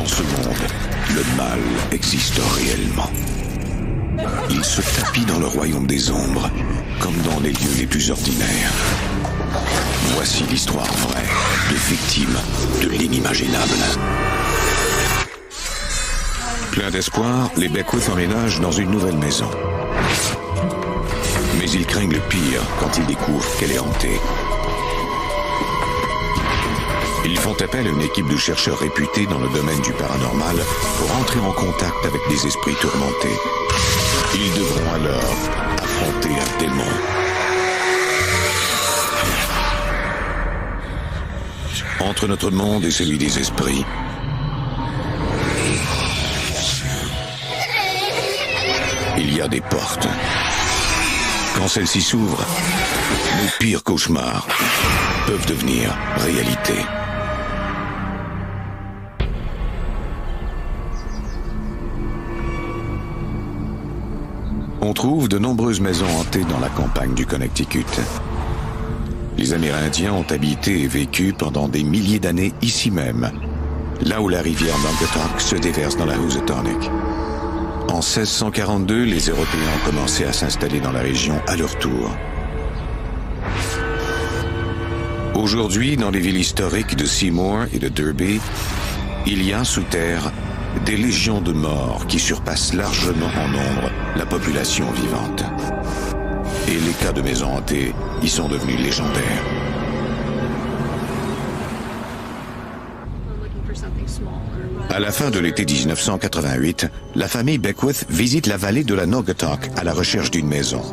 Dans ce monde, le mal existe réellement. Il se tapit dans le royaume des ombres, comme dans les lieux les plus ordinaires. Voici l'histoire vraie de victimes de l'inimaginable. Plein d'espoir, les Beckwith emménagent dans une nouvelle maison. Mais ils craignent le pire quand ils découvrent qu'elle est hantée. Ils font appel à une équipe de chercheurs réputés dans le domaine du paranormal pour entrer en contact avec des esprits tourmentés. Ils devront alors affronter un démon. Entre notre monde et celui des esprits, il y a des portes. Quand celles-ci s'ouvrent, nos pires cauchemars peuvent devenir réalité. On trouve de nombreuses maisons hantées dans la campagne du Connecticut. Les Amérindiens ont habité et vécu pendant des milliers d'années ici même, là où la rivière Naugatuck se déverse dans la Housatonic. En 1642, les Européens ont commencé à s'installer dans la région à leur tour. Aujourd'hui, dans les villes historiques de Seymour et de Derby, il y a sous terre des légions de morts qui surpassent largement en nombre la population vivante. Et les cas de maisons hantées y sont devenus légendaires. À la fin de l'été 1988, la famille Beckwith visite la vallée de la Naugatuck à la recherche d'une maison.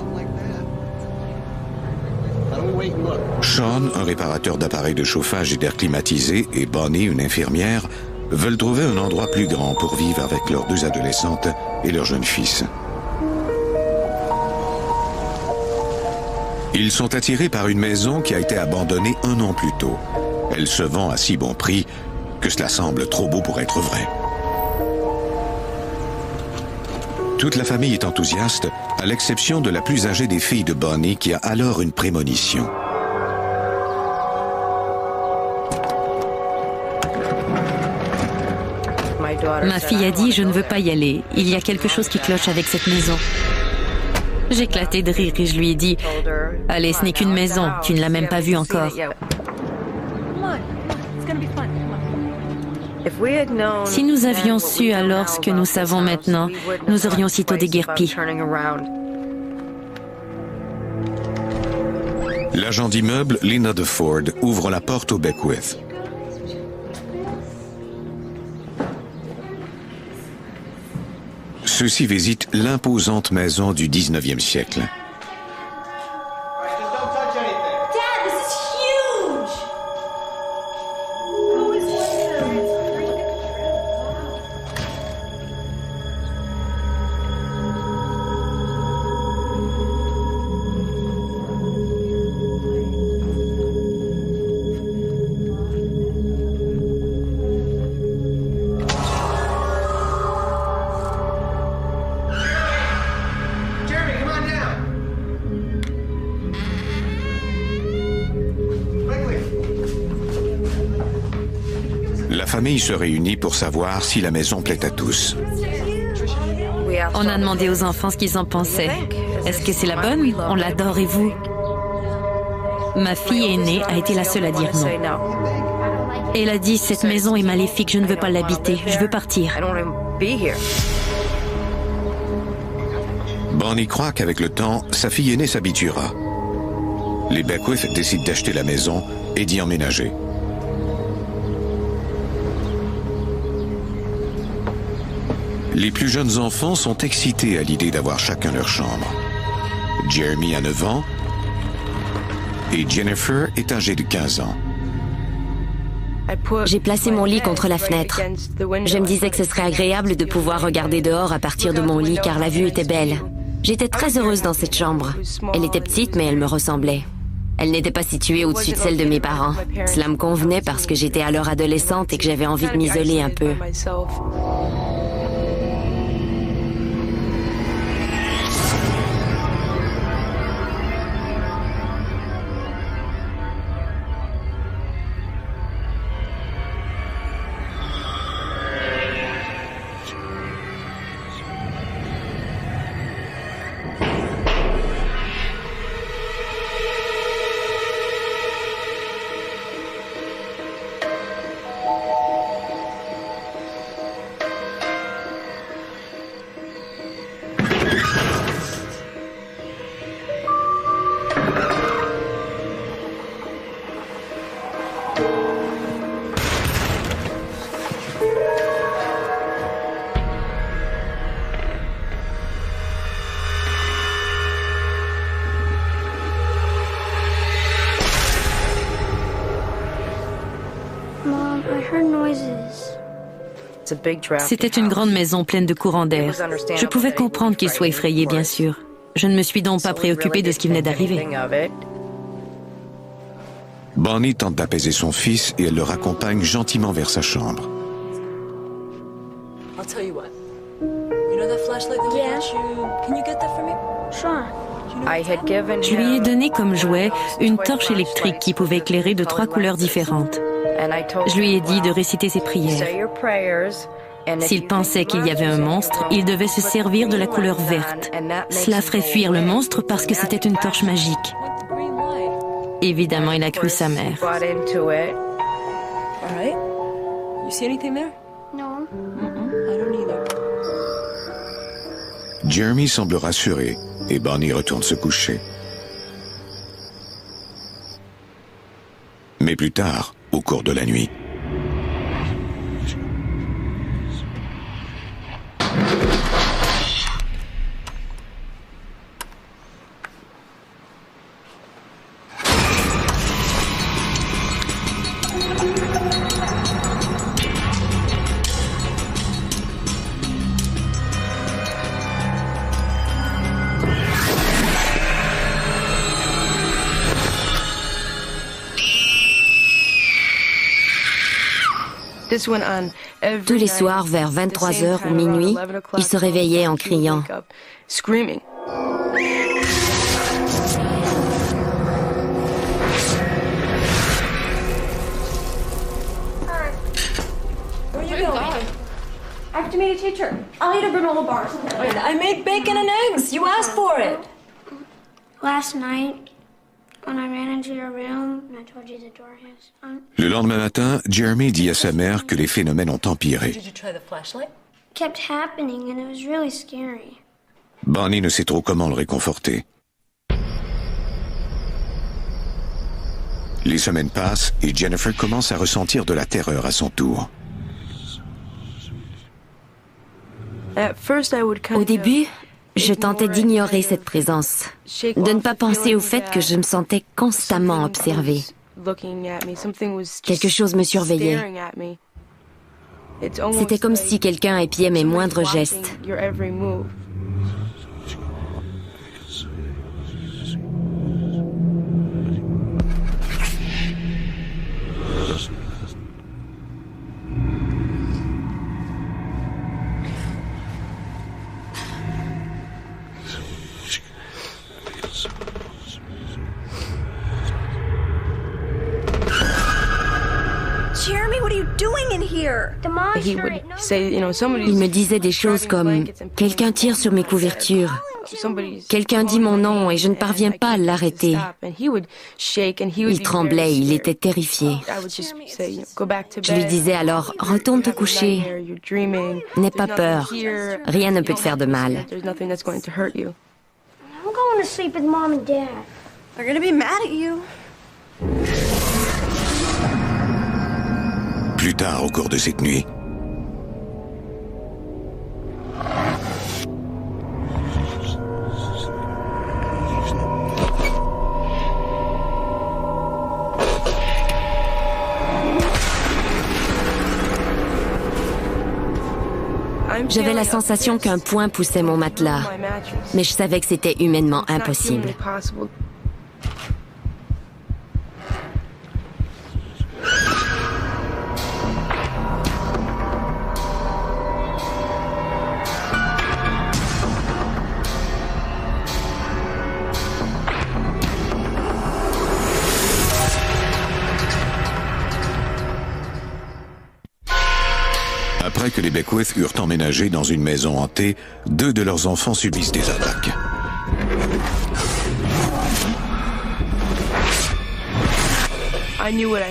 Sean, un réparateur d'appareils de chauffage et d'air climatisé, et Bonnie, une infirmière, veulent trouver un endroit plus grand pour vivre avec leurs 2 adolescentes et leur jeune fils. Ils sont attirés par une maison qui a été abandonnée 1 an plus tôt. Elle se vend à si bon prix que cela semble trop beau pour être vrai. Toute la famille est enthousiaste, à l'exception de la plus âgée des filles de Bonnie qui a alors une prémonition. Ma fille a dit « Je ne veux pas y aller. Il y a quelque chose qui cloche avec cette maison. » J'ai éclaté de rire et je lui ai dit « Allez, ce n'est qu'une maison. Tu ne l'as même pas vue encore. » Si nous avions su alors ce que nous savons maintenant, nous aurions aussitôt déguerpi. L'agent d'immeuble, Lena DeFord, ouvre la porte au Beckwith. Ceux-ci visitent l'imposante maison du 19e siècle. La famille se réunit pour savoir si la maison plaît à tous. On a demandé aux enfants ce qu'ils en pensaient. Est-ce que c'est la bonne? On l'adore et vous? Ma fille aînée a été la seule à dire non. Elle a dit « Cette maison est maléfique, je ne veux pas l'habiter, je veux partir. » Bonnie croit qu'avec le temps, sa fille aînée s'habituera. Les Beckwith décident d'acheter la maison et d'y emménager. Les plus jeunes enfants sont excités à l'idée d'avoir chacun leur chambre. Jeremy a 9 ans et Jennifer est âgée de 15 ans. J'ai placé mon lit contre la fenêtre. Je me disais que ce serait agréable de pouvoir regarder dehors à partir de mon lit car la vue était belle. J'étais très heureuse dans cette chambre. Elle était petite mais elle me ressemblait. Elle n'était pas située au-dessus de celle de mes parents. Cela me convenait parce que j'étais alors adolescente et que j'avais envie de m'isoler un peu. C'était une grande maison pleine de courants d'air. Je pouvais comprendre qu'il soit effrayé, bien sûr. Je ne me suis donc pas préoccupée de ce qui venait d'arriver. Bonnie tente d'apaiser son fils et elle le raccompagne gentiment vers sa chambre. Je lui ai donné comme jouet une torche électrique qui pouvait éclairer de 3 couleurs différentes. Je lui ai dit de réciter ses prières. S'il pensait qu'il y avait un monstre, il devait se servir de la couleur verte. Cela ferait fuir le monstre parce que c'était une torche magique. Évidemment, il a cru sa mère. Jeremy semble rassuré et Bonnie retourne se coucher. Mais plus tard, au cours de la nuit, Tous les soirs, vers 23h ou minuit, il se réveillait en criant. I have to meet a teacher. I'll eat a granola bar. I made bacon and eggs. You asked for it. Last night, when I ran into your room and I told you the door has... Le lendemain matin, Jeremy dit à sa mère que les phénomènes ont empiré. Did you try the flashlight? It kept happening and it was really scary. Bonnie ne sait trop comment le réconforter. Les semaines passent et Jennifer commence à ressentir de la terreur à son tour. Au début, je tentais d'ignorer cette présence, de ne pas penser au fait que je me sentais constamment observée. Quelque chose me surveillait. C'était comme si quelqu'un épiait mes moindres gestes. Jeremy, what are you doing in here? Il me disait des choses comme « Quelqu'un tire sur mes couvertures »,« Quelqu'un dit mon nom et je ne parviens pas à l'arrêter ». Il tremblait, il était terrifié. Je lui disais alors « Retourne te coucher, n'aie pas peur, rien ne peut te faire de mal ». I'm going to sleep with Mom and Dad. They're gonna be mad at you. Plus tard au cours de cette nuit, j'avais la sensation qu'un poing poussait mon matelas, mais je savais que c'était humainement impossible. après que les Beckwith eurent emménagé dans une maison hantée, 2 de leurs enfants subissent des attaques.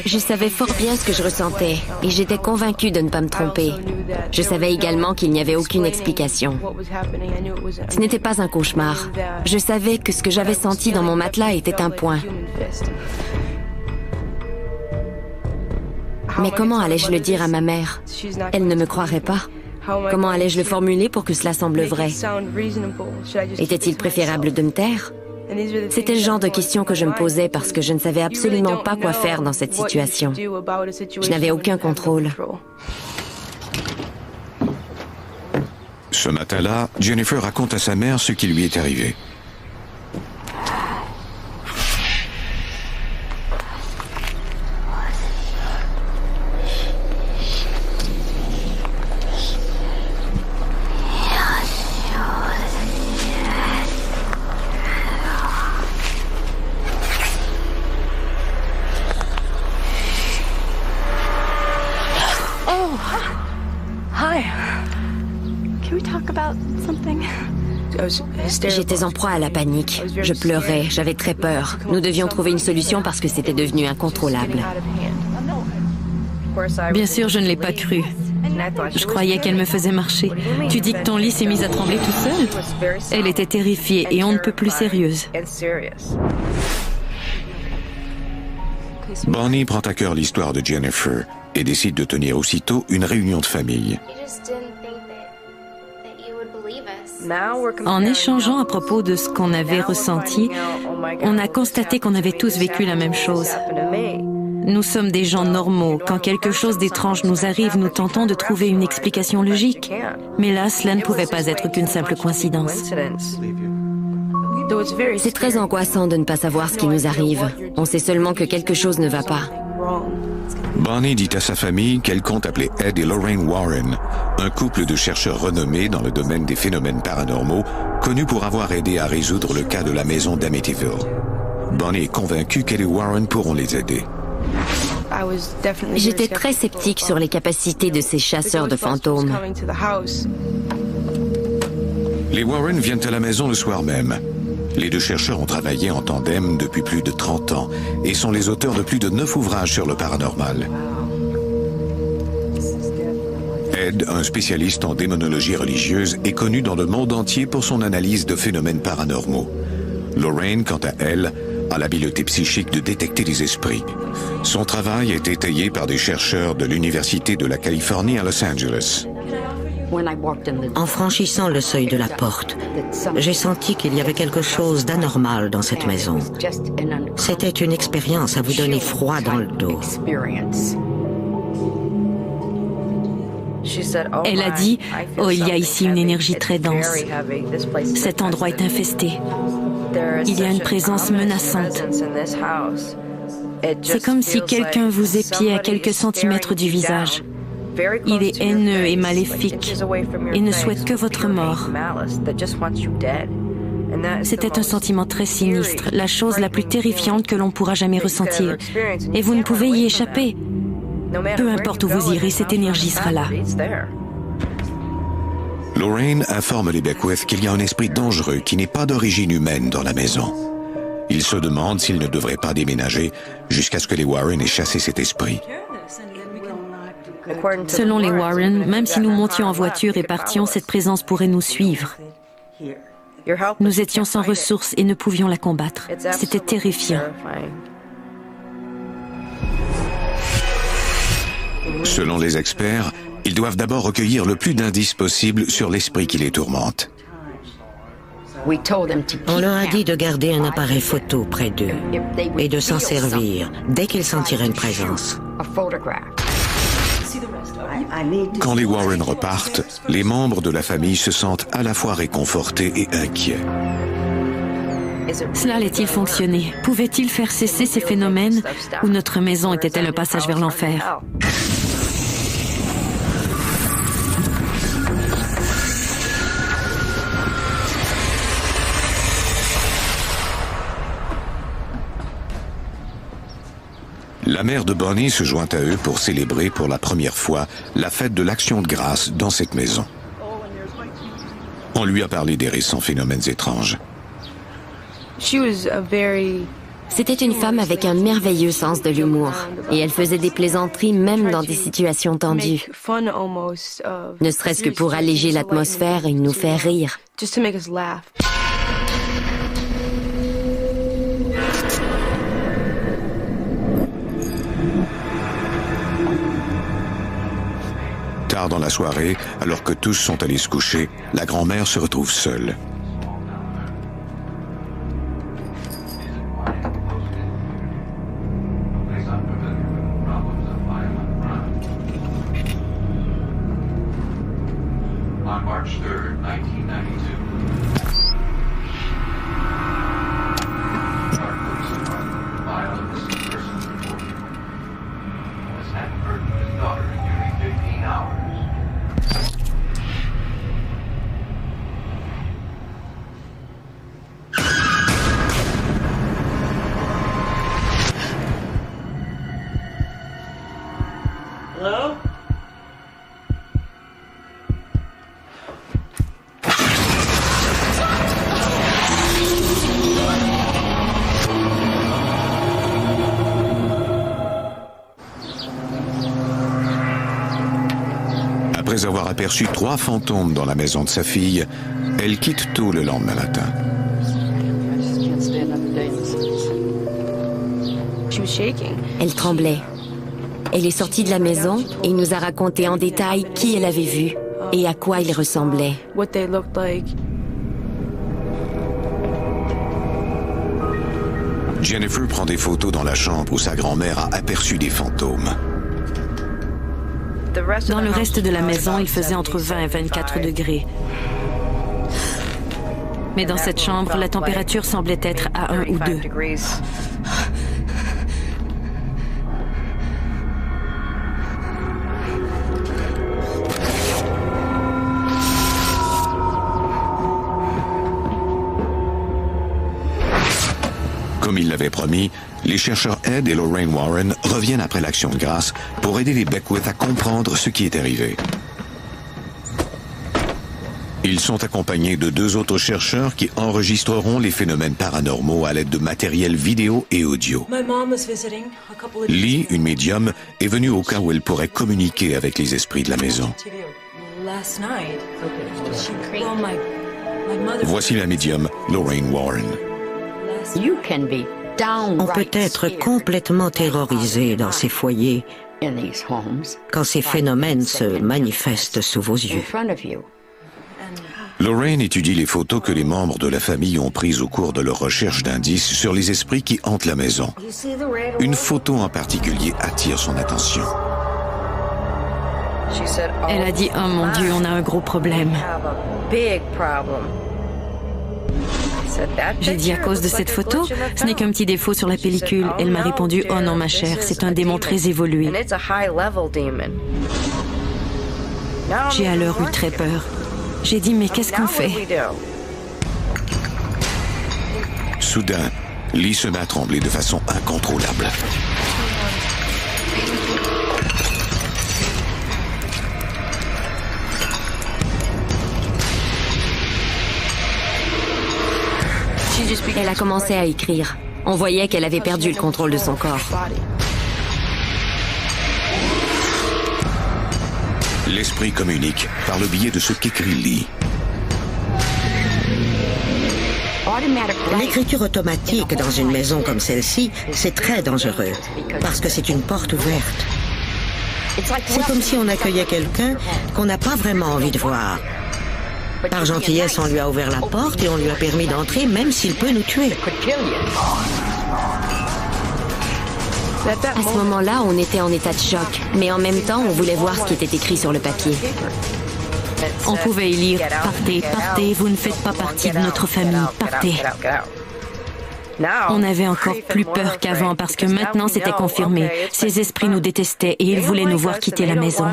Je savais fort bien ce que je ressentais et j'étais convaincue de ne pas me tromper. Je savais également qu'il n'y avait aucune explication. Ce n'était pas un cauchemar. Je savais que ce que j'avais senti dans mon matelas était un poing. Mais comment allais-je le dire à ma mère? Elle ne me croirait pas. Comment allais-je le formuler pour que cela semble vrai? Était-il préférable de me taire? C'était le genre de questions que je me posais parce que je ne savais absolument pas quoi faire dans cette situation. Je n'avais aucun contrôle. Ce matin-là, Jennifer raconte à sa mère ce qui lui est arrivé. J'étais en proie à la panique. Je pleurais, j'avais très peur. Nous devions trouver une solution parce que c'était devenu incontrôlable. Bien sûr, je ne l'ai pas cru. Je croyais qu'elle me faisait marcher. Tu dis que ton lit s'est mis à trembler tout seul? Elle était terrifiée et on ne peut plus sérieuse. Bonnie prend à cœur l'histoire de Jennifer et décide de tenir aussitôt une réunion de famille. En échangeant à propos de ce qu'on avait ressenti, on a constaté qu'on avait tous vécu la même chose. Nous sommes des gens normaux. Quand quelque chose d'étrange nous arrive, nous tentons de trouver une explication logique. Mais là, cela ne pouvait pas être qu'une simple coïncidence. C'est très angoissant de ne pas savoir ce qui nous arrive. On sait seulement que quelque chose ne va pas. Bonnie dit à sa famille qu'elle compte appeler Ed et Lorraine Warren, un couple de chercheurs renommés dans le domaine des phénomènes paranormaux, connus pour avoir aidé à résoudre le cas de la maison d'Amityville. Bonnie est convaincue qu'elle et Warren pourront les aider. J'étais très sceptique sur les capacités de ces chasseurs de fantômes. Les Warren viennent à la maison le soir même. Les deux chercheurs ont travaillé en tandem depuis plus de 30 ans et sont les auteurs de plus de 9 ouvrages sur le paranormal. Ed, un spécialiste en démonologie religieuse, est connu dans le monde entier pour son analyse de phénomènes paranormaux. Lorraine, quant à elle, a l'habileté psychique de détecter les esprits. Son travail est étayé par des chercheurs de l'Université de la Californie à Los Angeles. En franchissant le seuil de la porte, j'ai senti qu'il y avait quelque chose d'anormal dans cette maison. C'était une expérience à vous donner froid dans le dos. Elle a dit « Oh, il y a ici une énergie très dense. Cet endroit est infesté. Il y a une présence menaçante. C'est comme si quelqu'un vous épiait à quelques centimètres du visage. Il est haineux et maléfique et ne souhaite que votre mort. » C'était un sentiment très sinistre, la chose la plus terrifiante que l'on pourra jamais ressentir. Et vous ne pouvez y échapper. Peu importe où vous irez, cette énergie sera là. Lorraine informe les Beckwith qu'il y a un esprit dangereux qui n'est pas d'origine humaine dans la maison. Ils se demandent s'ils ne devraient pas déménager jusqu'à ce que les Warren aient chassé cet esprit. Selon les Warren, même si nous montions en voiture et partions, cette présence pourrait nous suivre. Nous étions sans ressources et ne pouvions la combattre. C'était terrifiant. Selon les experts, ils doivent d'abord recueillir le plus d'indices possible sur l'esprit qui les tourmente. On leur a dit de garder un appareil photo près d'eux et de s'en servir dès qu'ils sentiraient une présence. Quand les Warren repartent, les membres de la famille se sentent à la fois réconfortés et inquiets. Cela allait-il fonctionner? Pouvait-il faire cesser ces phénomènes? Ou notre maison était-elle un passage vers l'enfer? La mère de Bonnie se joint à eux pour célébrer pour la première fois la fête de l'Action de grâce dans cette maison. On lui a parlé des récents phénomènes étranges. C'était une femme avec un merveilleux sens de l'humour, et elle faisait des plaisanteries même dans des situations tendues. Ne serait-ce que pour alléger l'atmosphère et nous faire rire. Tard dans la soirée, alors que tous sont allés se coucher, la grand-mère se retrouve seule. on March 3rd, 1992. Park Police Department filed a missing persons report. Dennis hadn't heard from his daughter in nearly 15 hours. Hello? Après avoir aperçu 3 fantômes dans la maison de sa fille, elle quitte tôt le lendemain matin. Elle tremblait. Elle est sortie de la maison et nous a raconté en détail qui elle avait vu et à quoi il ressemblait. Jennifer prend des photos dans la chambre où sa grand-mère a aperçu des fantômes. Dans le reste de la maison, il faisait entre 20 et 24 degrés. Mais dans cette chambre, la température semblait être à 1 ou 2. Comme il l'avait promis, les chercheurs Ed et Lorraine Warren reviennent après l'action de grâce pour aider les Beckwith à comprendre ce qui est arrivé. Ils sont accompagnés de 2 autres chercheurs qui enregistreront les phénomènes paranormaux à l'aide de matériel vidéo et audio. Lee, une médium, est venue au cas où elle pourrait communiquer avec les esprits de la maison. Voici la médium Lorraine Warren. On peut être complètement terrorisé dans ces foyers quand ces phénomènes se manifestent sous vos yeux. Lorraine étudie les photos que les membres de la famille ont prises au cours de leur recherche d'indices sur les esprits qui hantent la maison. Une photo en particulier attire son attention. Elle a dit « Oh mon Dieu, on a un gros problème ». J'ai dit à cause de cette photo, ce n'est qu'un petit défaut sur la pellicule. Elle m'a répondu, oh non ma chère, c'est un démon très évolué. J'ai alors eu très peur. J'ai dit, mais qu'est-ce qu'on fait? Soudain, Lee se met à trembler de façon incontrôlable. Elle a commencé à écrire. On voyait qu'elle avait perdu le contrôle de son corps. L'esprit communique par le biais de ce qu'écrit Lee. L'écriture automatique dans une maison comme celle-ci, c'est très dangereux, parce que c'est une porte ouverte. C'est comme si on accueillait quelqu'un qu'on n'a pas vraiment envie de voir. Par gentillesse, on lui a ouvert la porte et on lui a permis d'entrer, même s'il peut nous tuer. À ce moment-là, on était en état de choc, mais en même temps, on voulait voir ce qui était écrit sur le papier. On pouvait y lire « Partez, partez, vous ne faites pas partie de notre famille, partez ». On avait encore plus peur qu'avant parce que maintenant c'était confirmé. Ces esprits nous détestaient et ils voulaient nous voir quitter la maison.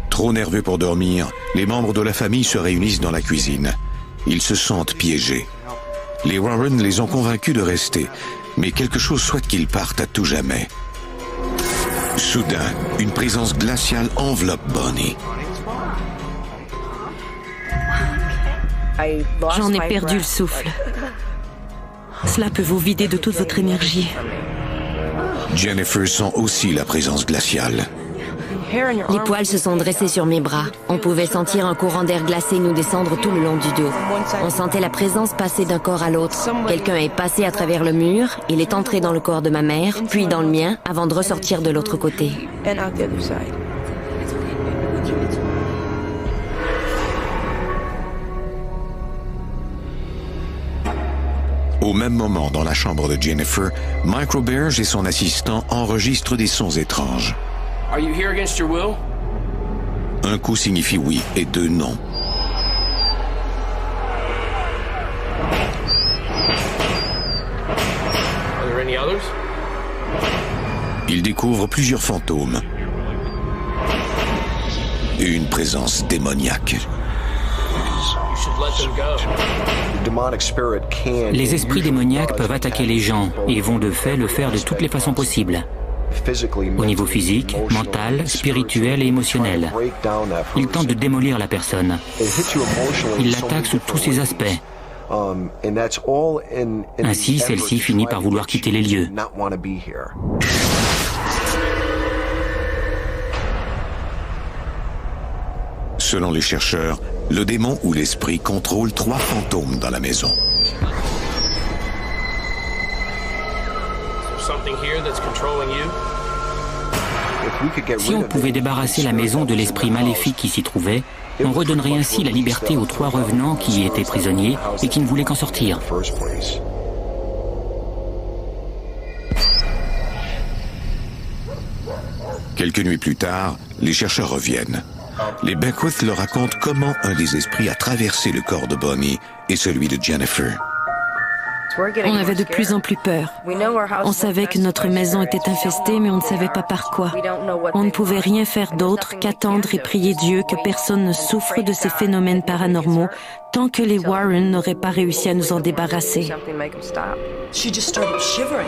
Trop nerveux pour dormir, les membres de la famille se réunissent dans la cuisine. Ils se sentent piégés. Les Warren les ont convaincus de rester, mais quelque chose souhaite qu'ils partent à tout jamais. Soudain, une présence glaciale enveloppe Bonnie. J'en ai perdu le souffle. Cela peut vous vider de toute votre énergie. Jennifer sent aussi la présence glaciale. Les poils se sont dressés sur mes bras. On pouvait sentir un courant d'air glacé nous descendre tout le long du dos. On sentait la présence passer d'un corps à l'autre. Quelqu'un est passé à travers le mur, il est entré dans le corps de ma mère, puis dans le mien, avant de ressortir de l'autre côté. Au même moment, dans la chambre de Jennifer, Mike Roberge et son assistant enregistrent des sons étranges. Un coup signifie oui et deux non. Il découvre plusieurs fantômes et une présence démoniaque. Les esprits démoniaques peuvent attaquer les gens et vont de fait le faire de toutes les façons possibles. Au niveau physique, mental, spirituel et émotionnel. Ils tentent de démolir la personne. Ils l'attaquent sous tous ses aspects. Ainsi, celle-ci finit par vouloir quitter les lieux. Selon les chercheurs, le démon ou l'esprit contrôle 3 fantômes dans la maison. Si on pouvait débarrasser la maison de l'esprit maléfique qui s'y trouvait, on redonnerait ainsi la liberté aux 3 revenants qui y étaient prisonniers et qui ne voulaient qu'en sortir. Quelques nuits plus tard, les chercheurs reviennent. Les Beckwith leur racontent comment un des esprits a traversé le corps de Bonnie et celui de Jennifer. On avait de plus en plus peur. On savait que notre maison était infestée, mais on ne savait pas par quoi. On ne pouvait rien faire d'autre qu'attendre et prier Dieu que personne ne souffre de ces phénomènes paranormaux tant que les Warren n'auraient pas réussi à nous en débarrasser. She just started shivering.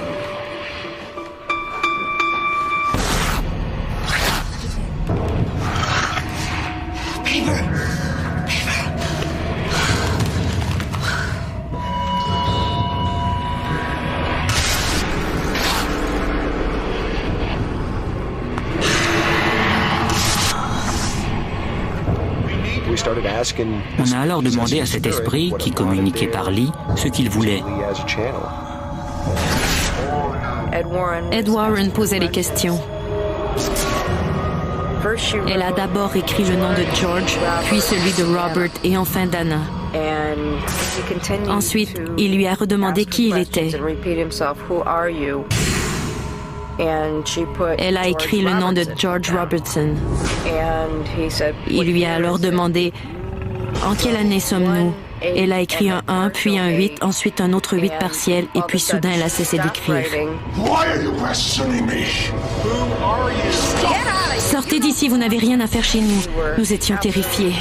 On a alors demandé à cet esprit, qui communiquait par Lee, ce qu'il voulait. Ed Warren posait les questions. Elle a d'abord écrit le nom de George, puis celui de Robert et enfin d'Anna. Ensuite, il lui a redemandé qui il était. Elle a écrit le nom de George Robertson. Il lui a alors demandé « En quelle année sommes-nous » Elle a écrit un 1, puis un 8, ensuite un autre 8 partiel, et puis soudain elle a cessé d'écrire. Sortez d'ici, vous n'avez rien à faire chez nous. Nous étions terrifiés.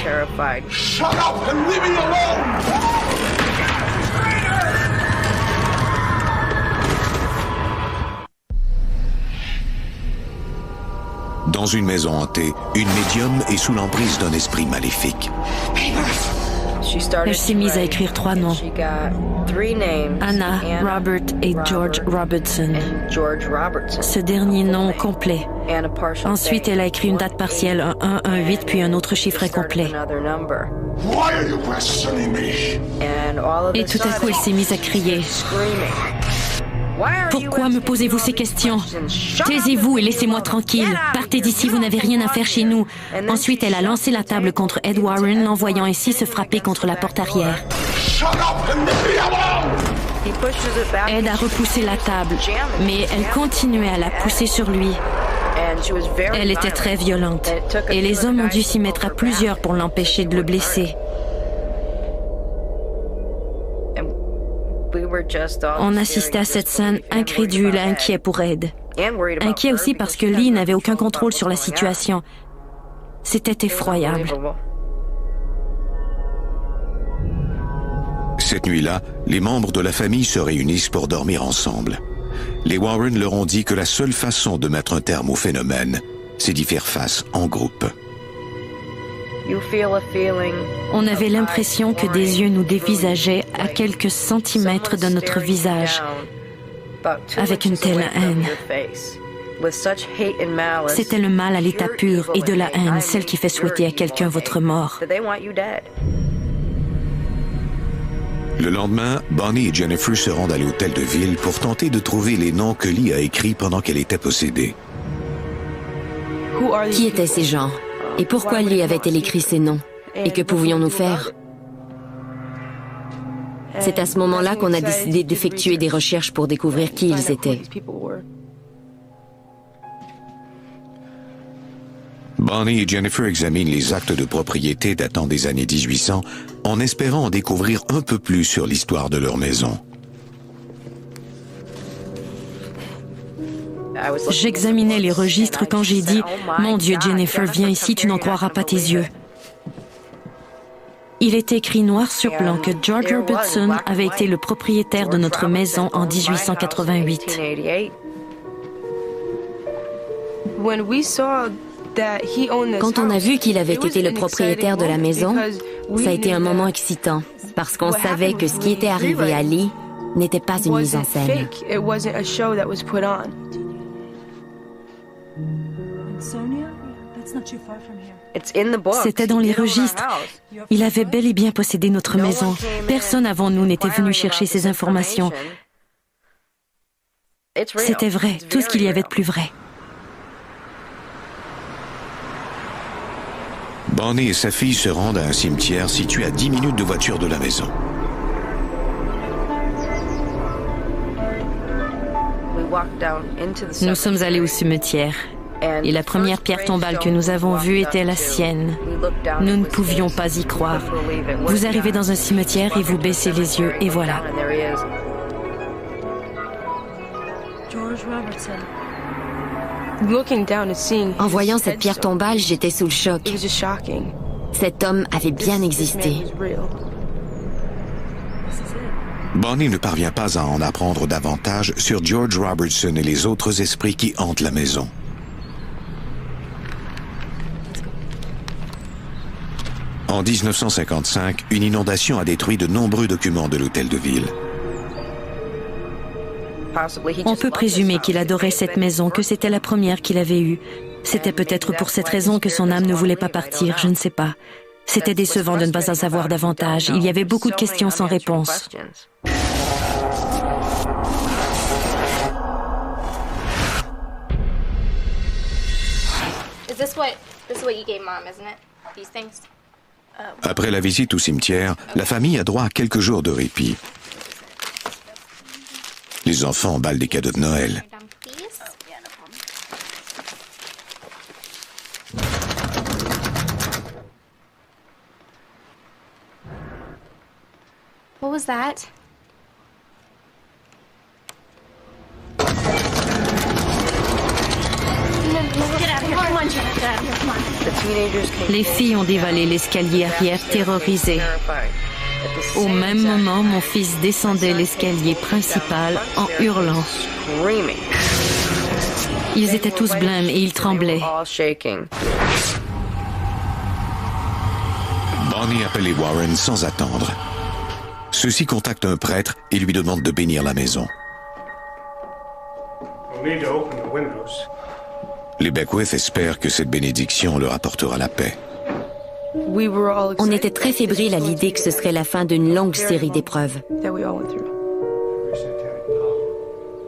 Dans une maison hantée, une médium est sous l'emprise d'un esprit maléfique. Elle s'est mise à écrire 3 noms. Anna, Robert et George Robertson. Ce dernier nom complet. Ensuite, elle a écrit une date partielle, un 1, un 8, puis un autre chiffre incomplet. Et tout à coup, elle s'est mise à crier. Pourquoi me posez-vous ces questions? Taisez-vous et laissez-moi tranquille. Partez d'ici, vous n'avez rien à faire chez nous. Ensuite, elle a lancé la table contre Ed Warren, l'envoyant ainsi se frapper contre la porte arrière. Ed a repoussé la table, mais elle continuait à la pousser sur lui. Elle était très violente, et les hommes ont dû s'y mettre à plusieurs pour l'empêcher de le blesser. On assistait à cette scène incrédule et inquiet pour Ed. Inquiet aussi parce que Lee n'avait aucun contrôle sur la situation. C'était effroyable. Cette nuit-là, les membres de la famille se réunissent pour dormir ensemble. Les Warren leur ont dit que la seule façon de mettre un terme au phénomène, c'est d'y faire face en groupe. On avait l'impression que des yeux nous dévisageaient à quelques centimètres de notre visage, avec une telle haine. C'était le mal à l'état pur et de la haine, celle qui fait souhaiter à quelqu'un votre mort. Le lendemain, Bonnie et Jennifer se rendent à l'hôtel de ville pour tenter de trouver les noms que Lee a écrits pendant qu'elle était possédée. Qui étaient ces gens? Et pourquoi Lee avait-elle écrit ces noms? Et que pouvions-nous faire? C'est à ce moment-là qu'on a décidé d'effectuer des recherches pour découvrir qui ils étaient. Bonnie et Jennifer examinent les actes de propriété datant des années 1800 en espérant en découvrir un peu plus sur l'histoire de leur maison. J'examinais les registres quand j'ai dit « Mon Dieu, Jennifer, viens ici, tu n'en croiras pas tes yeux ». Il est écrit noir sur blanc que George Robertson avait été le propriétaire de notre maison en 1888. Quand on a vu qu'il avait été le propriétaire de la maison, ça a été un moment excitant, parce qu'on savait que ce qui était arrivé à Lee n'était pas une mise en scène. C'était dans les registres. Il avait bel et bien possédé notre maison. Personne avant nous n'était venu chercher ces informations. C'était vrai, tout ce qu'il y avait de plus vrai. Bonnie et sa fille se rendent à un cimetière situé à 10 minutes de voiture de la maison. Nous sommes allés au cimetière. Et la première pierre tombale que nous avons vue était la sienne. Nous ne pouvions pas y croire. Vous arrivez dans un cimetière et vous baissez les yeux, et voilà. En voyant cette pierre tombale, j'étais sous le choc. Cet homme avait bien existé. Bonnie ne parvient pas à en apprendre davantage sur George Robertson et les autres esprits qui hantent la maison. En 1955, une inondation a détruit de nombreux documents de l'hôtel de ville. On peut présumer qu'il adorait cette maison, que c'était la première qu'il avait eue. C'était peut-être pour cette raison que son âme ne voulait pas partir, je ne sais pas. C'était décevant de ne pas en savoir davantage. Il y avait beaucoup de questions sans réponse. Après la visite au cimetière, la famille a droit à quelques jours de répit. Les enfants emballent des cadeaux de Noël. What was that? Les filles ont dévalé l'escalier arrière, terrorisées. Au même moment, mon fils descendait l'escalier principal en hurlant. Ils étaient tous blêmes et ils tremblaient. Bonnie appelle les Warren sans attendre. Ceux-ci contactent un prêtre et lui demandent de bénir la maison. Les Beckwith espèrent que cette bénédiction leur apportera la paix. On était très fébriles à l'idée que ce serait la fin d'une longue série d'épreuves.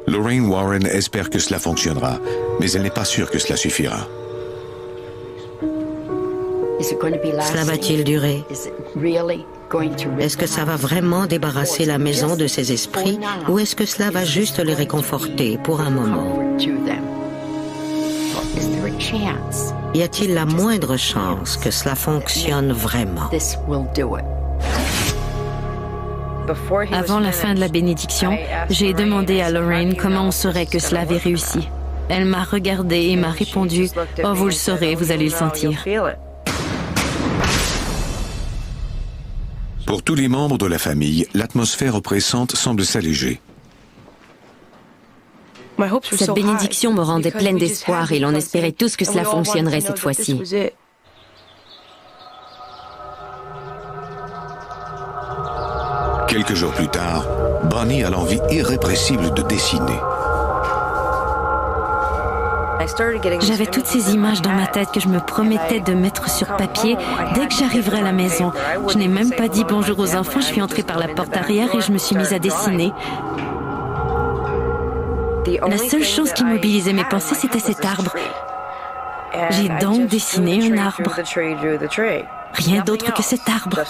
Lorraine Warren espère que cela fonctionnera, mais elle n'est pas sûre que cela suffira. Cela va-t-il durer? Est-ce que ça va vraiment débarrasser la maison de ses esprits ou est-ce que cela va juste les réconforter pour un moment? Y a-t-il la moindre chance que cela fonctionne vraiment? Avant la fin de la bénédiction, j'ai demandé à Lorraine comment on saurait que cela avait réussi. Elle m'a regardée et m'a répondu « Oh, vous le saurez, vous allez le sentir ». Pour tous les membres de la famille, l'atmosphère oppressante semble s'alléger. Cette bénédiction me rendait pleine d'espoir et l'on espérait tous que cela fonctionnerait cette fois-ci. Quelques jours plus tard, Bonnie a l'envie irrépressible de dessiner. J'avais toutes ces images dans ma tête que je me promettais de mettre sur papier dès que j'arriverais à la maison. Je n'ai même pas dit bonjour aux enfants, je suis entrée par la porte arrière et je me suis mise à dessiner. La seule chose qui mobilisait mes pensées, c'était cet arbre. J'ai donc dessiné un arbre. Rien d'autre que cet arbre.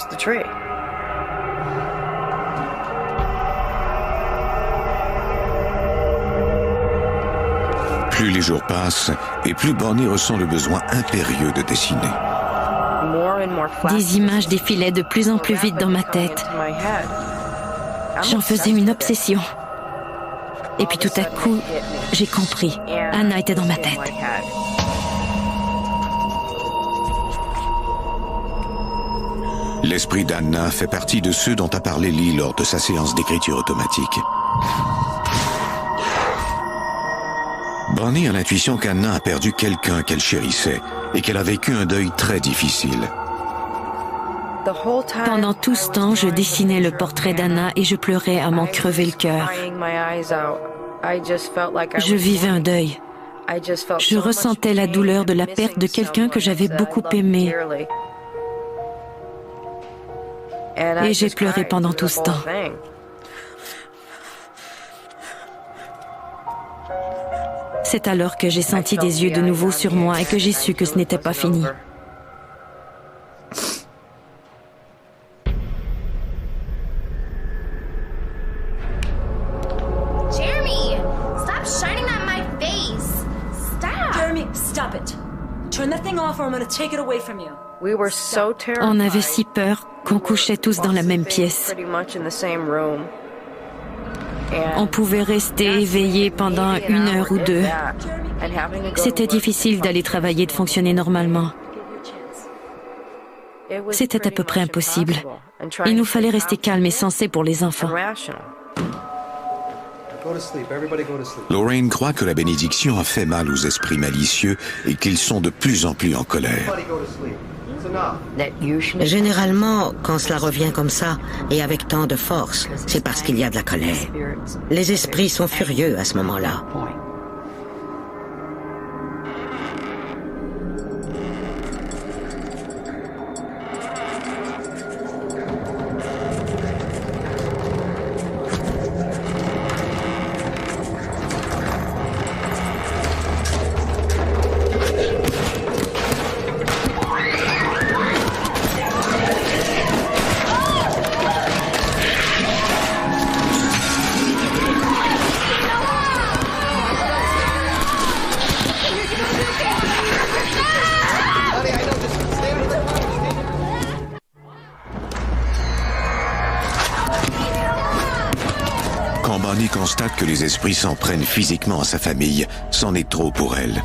Plus les jours passent, et plus Bonnie ressent le besoin impérieux de dessiner. Des images défilaient de plus en plus vite dans ma tête. J'en faisais une obsession. Et puis tout à coup, j'ai compris. Anna était dans ma tête. L'esprit d'Anna fait partie de ceux dont a parlé Lee lors de sa séance d'écriture automatique. Bonnie a l'intuition qu'Anna a perdu quelqu'un qu'elle chérissait et qu'elle a vécu un deuil très difficile. Pendant tout ce temps, je dessinais le portrait d'Anna et je pleurais à m'en crever le cœur. Je vivais un deuil. Je ressentais la douleur de la perte de quelqu'un que j'avais beaucoup aimé. Et j'ai pleuré pendant tout ce temps. C'est alors que j'ai senti des yeux de nouveau sur moi et que j'ai su que ce n'était pas fini. Jeremy, stop shining at my face. Stop. Jeremy, stop it. Turn that thing off or I'm going to take it away from you. On avait si peur qu'on couchait tous dans la même pièce. On pouvait rester éveillé pendant 1 heure ou 2. C'était difficile d'aller travailler, de fonctionner normalement. C'était à peu près impossible. Il nous fallait rester calmes et sensés pour les enfants. Lorraine croit que la bénédiction a fait mal aux esprits malicieux et qu'ils sont de plus en plus en colère. Généralement, quand cela revient comme ça, et avec tant de force, c'est parce qu'il y a de la colère. Les esprits sont furieux à ce moment-là. Quand Bonnie constate que les esprits s'en prennent physiquement à sa famille, c'en est trop pour elle.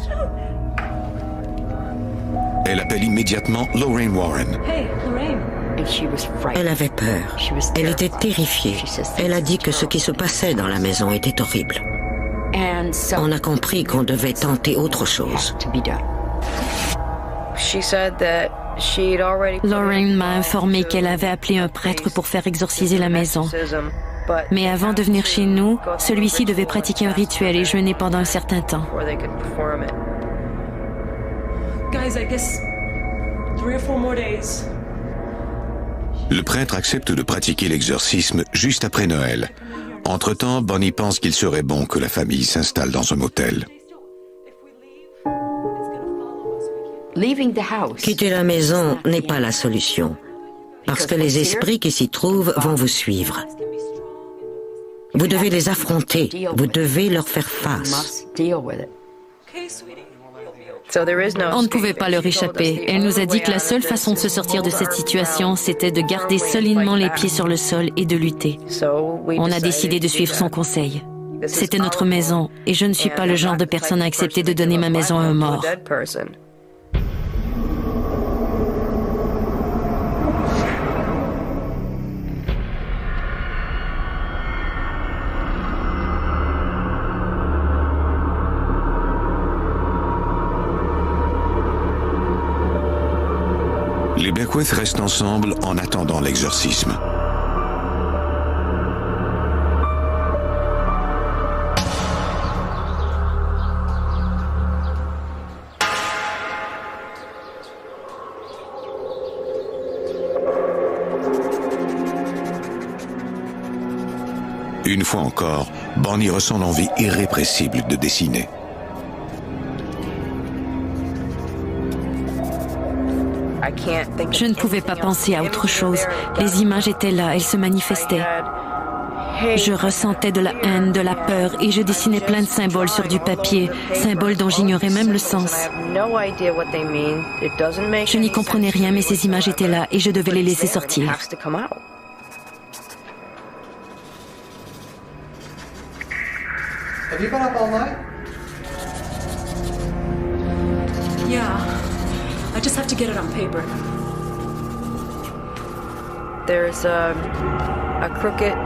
Elle appelle immédiatement Lorraine Warren. Elle avait peur. Elle était terrifiée. Elle a dit que ce qui se passait dans la maison était horrible. On a compris qu'on devait tenter autre chose. Lorraine m'a informé qu'elle avait appelé un prêtre pour faire exorciser la maison. Mais avant de venir chez nous, celui-ci devait pratiquer un rituel et jeûner pendant un certain temps. Le prêtre accepte de pratiquer l'exorcisme juste après Noël. Entre-temps, Bonnie pense qu'il serait bon que la famille s'installe dans un motel. Quitter la maison n'est pas la solution, parce que les esprits qui s'y trouvent vont vous suivre. Vous devez les affronter, vous devez leur faire face. On ne pouvait pas leur échapper. Elle nous a dit que la seule façon de se sortir de cette situation, c'était de garder solidement les pieds sur le sol et de lutter. On a décidé de suivre son conseil. C'était notre maison, et je ne suis pas le genre de personne à accepter de donner ma maison à un mort. Les Beckwith restent ensemble en attendant l'exorcisme. Une fois encore, Bonnie ressent l'envie irrépressible de dessiner. Je ne pouvais pas penser à autre chose. Les images étaient là, elles se manifestaient. Je ressentais de la haine, de la peur, et je dessinais plein de symboles sur du papier, symboles dont j'ignorais même le sens. Je n'y comprenais rien, mais ces images étaient là, et je devais les laisser sortir. Have you been up all night? Yeah. I just have to get it on paper.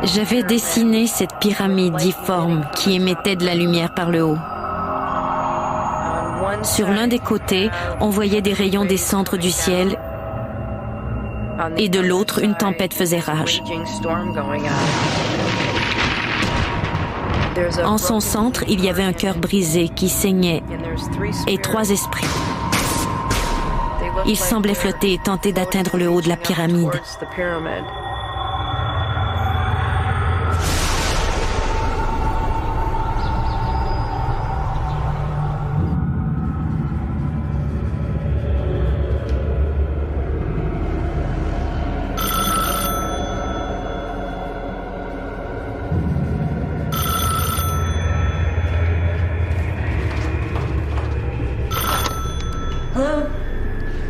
J'avais dessiné cette pyramide difforme qui émettait de la lumière par le haut. Sur l'un des côtés, on voyait des rayons descendre du ciel et de l'autre, une tempête faisait rage. En son centre, il y avait un cœur brisé qui saignait et 3 esprits. Ils semblaient flotter et tenter d'atteindre le haut de la pyramide.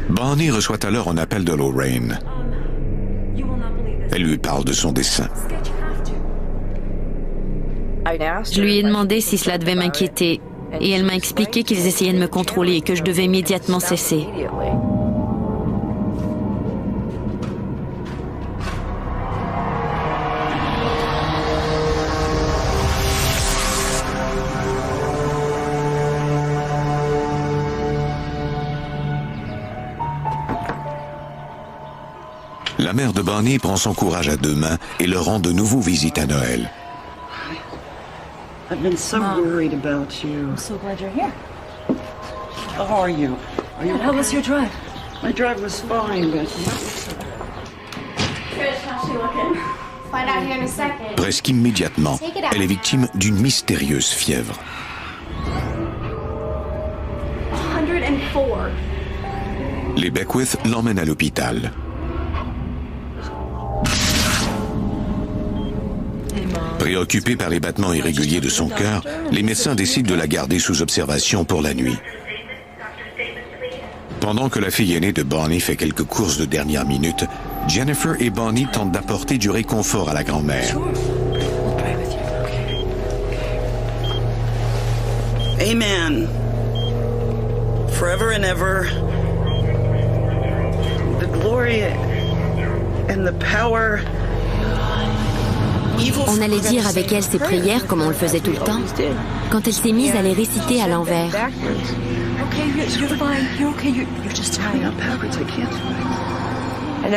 Bonnie reçoit alors un appel de Lorraine. Elle lui parle de son dessin. Je lui ai demandé si cela devait m'inquiéter et elle m'a expliqué qu'ils essayaient de me contrôler et que je devais immédiatement cesser. La mère de Bonnie prend son courage à 2 mains et leur rend de nouveau visite à Noël. I've been so worried about you. I'm so glad you're here. How are you? How was your drive? My drive was fine, but... Trish, how's she looking? Find out here in a second. Presque immédiatement, elle est victime d'une mystérieuse fièvre. 104. Les Beckwith l'emmènent à l'hôpital. Préoccupés par les battements irréguliers de son cœur, les médecins décident de la garder sous observation pour la nuit. Pendant que la fille aînée de Bonnie fait quelques courses de dernière minute, Jennifer et Bonnie tentent d'apporter du réconfort à la grand-mère. Amen. Forever and ever, the glory and the power. On allait dire avec elle ses prières comme on le faisait tout le temps. Quand elle s'est mise à les réciter à l'envers.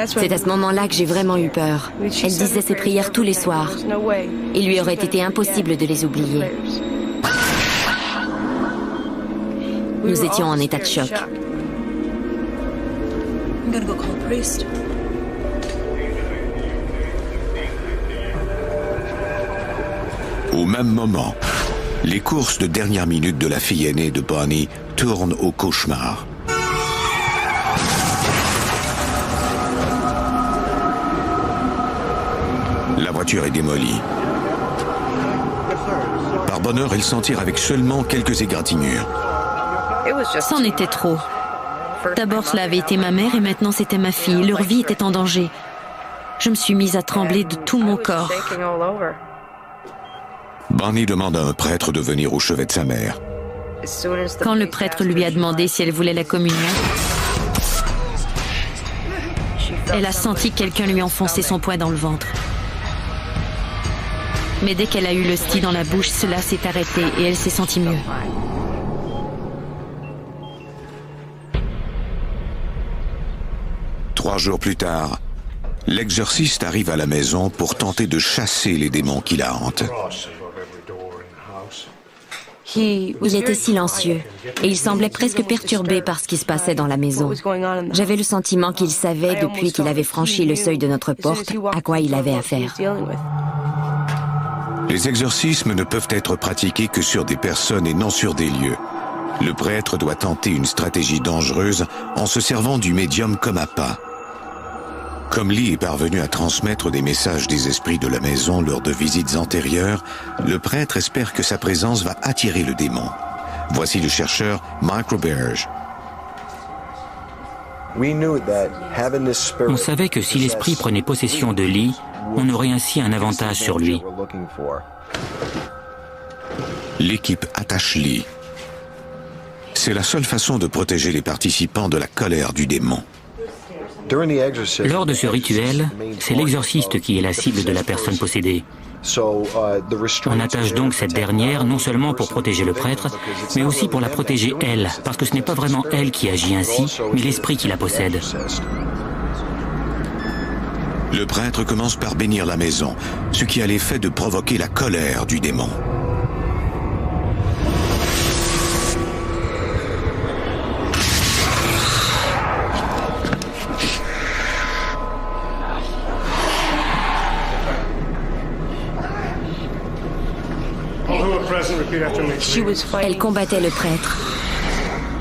C'est à ce moment-là que j'ai vraiment eu peur. Elle disait ses prières tous les soirs. Il lui aurait été impossible de les oublier. Nous étions en état de choc. Au même moment, les courses de dernière minute de la fille aînée de Bonnie tournent au cauchemar. La voiture est démolie. Par bonheur, elle s'en tire avec seulement quelques égratignures. C'en était trop. D'abord, cela avait été ma mère et maintenant c'était ma fille. Leur vie était en danger. Je me suis mise à trembler de tout mon corps. Bonnie demande à un prêtre de venir au chevet de sa mère. Quand le prêtre lui a demandé si elle voulait la communion, elle a senti que quelqu'un lui enfonçait son poing dans le ventre. Mais dès qu'elle a eu l'hostie dans la bouche, cela s'est arrêté et elle s'est sentie mieux. Trois jours plus tard, l'exorciste arrive à la maison pour tenter de chasser les démons qui la hantent. Il était silencieux et il semblait presque perturbé par ce qui se passait dans la maison. J'avais le sentiment qu'il savait, depuis qu'il avait franchi le seuil de notre porte, à quoi il avait affaire. Les exorcismes ne peuvent être pratiqués que sur des personnes et non sur des lieux. Le prêtre doit tenter une stratégie dangereuse en se servant du médium comme appât. Comme Lee est parvenu à transmettre des messages des esprits de la maison lors de visites antérieures, le prêtre espère que sa présence va attirer le démon. Voici le chercheur Mike Roberge. On savait que si l'esprit prenait possession de Lee, on aurait ainsi un avantage sur lui. L'équipe attache Lee. C'est la seule façon de protéger les participants de la colère du démon. Lors de ce rituel, c'est l'exorciste qui est la cible de la personne possédée. On attache donc cette dernière non seulement pour protéger le prêtre, mais aussi pour la protéger elle, parce que ce n'est pas vraiment elle qui agit ainsi, mais l'esprit qui la possède. Le prêtre commence par bénir la maison, ce qui a l'effet de provoquer la colère du démon. Elle combattait le prêtre.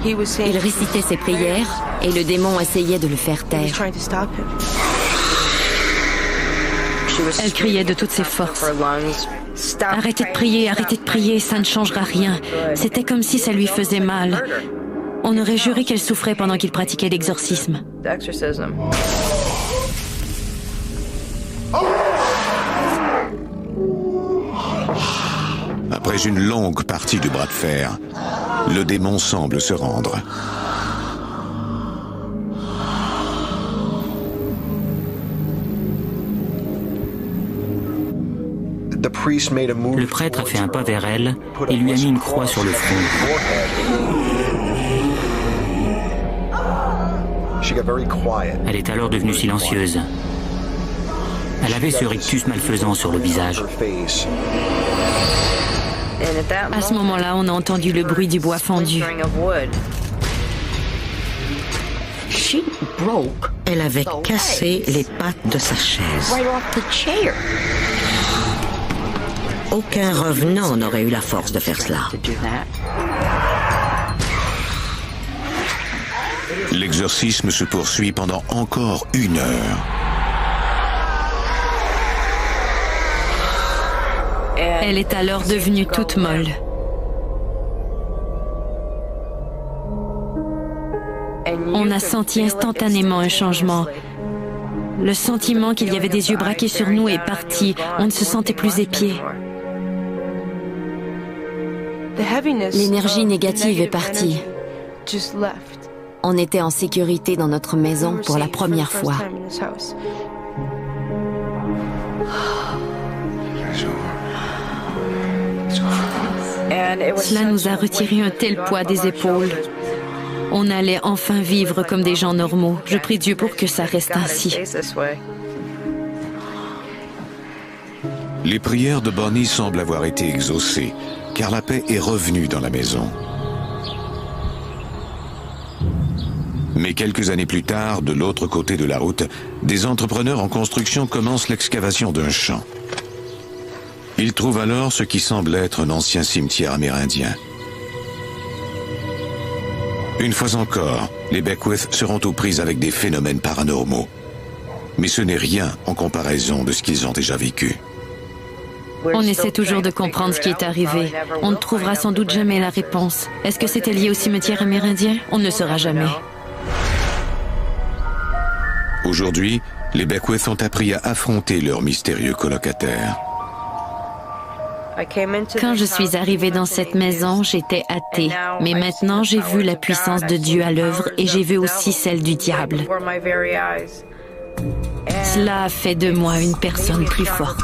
Il récitait ses prières et le démon essayait de le faire taire. Elle criait de toutes ses forces. Arrêtez de prier, ça ne changera rien. C'était comme si ça lui faisait mal. On aurait juré qu'elle souffrait pendant qu'il pratiquait l'exorcisme. Après une longue partie de bras de fer, le démon semble se rendre. Le prêtre a fait un pas vers elle et lui a mis une croix sur le front. Elle est alors devenue silencieuse. Elle avait ce rictus malfaisant sur le visage. À ce moment-là, on a entendu le bruit du bois fendu. Elle avait cassé les pattes de sa chaise. Aucun revenant n'aurait eu la force de faire cela. L'exorcisme se poursuit pendant encore 1 heure. Elle est alors devenue toute molle. On a senti instantanément un changement. Le sentiment qu'il y avait des yeux braqués sur nous est parti. On ne se sentait plus épié. L'énergie négative est partie. On était en sécurité dans notre maison pour la première fois. Cela nous a retiré un tel poids des épaules. On allait enfin vivre comme des gens normaux. Je prie Dieu pour que ça reste ainsi. Les prières de Bonnie semblent avoir été exaucées, car la paix est revenue dans la maison. Mais quelques années plus tard, de l'autre côté de la route, des entrepreneurs en construction commencent l'excavation d'un champ. Ils trouvent alors ce qui semble être un ancien cimetière amérindien. Une fois encore, les Beckwith seront aux prises avec des phénomènes paranormaux. Mais ce n'est rien en comparaison de ce qu'ils ont déjà vécu. On essaie toujours de comprendre ce qui est arrivé. On ne trouvera sans doute jamais la réponse. Est-ce que c'était lié au cimetière amérindien? On ne le saura jamais. Aujourd'hui, les Beckwith ont appris à affronter leur mystérieux colocataire. Quand je suis arrivée dans cette maison, j'étais athée. Mais maintenant, j'ai vu la puissance de Dieu à l'œuvre et j'ai vu aussi celle du diable. Cela a fait de moi une personne plus forte.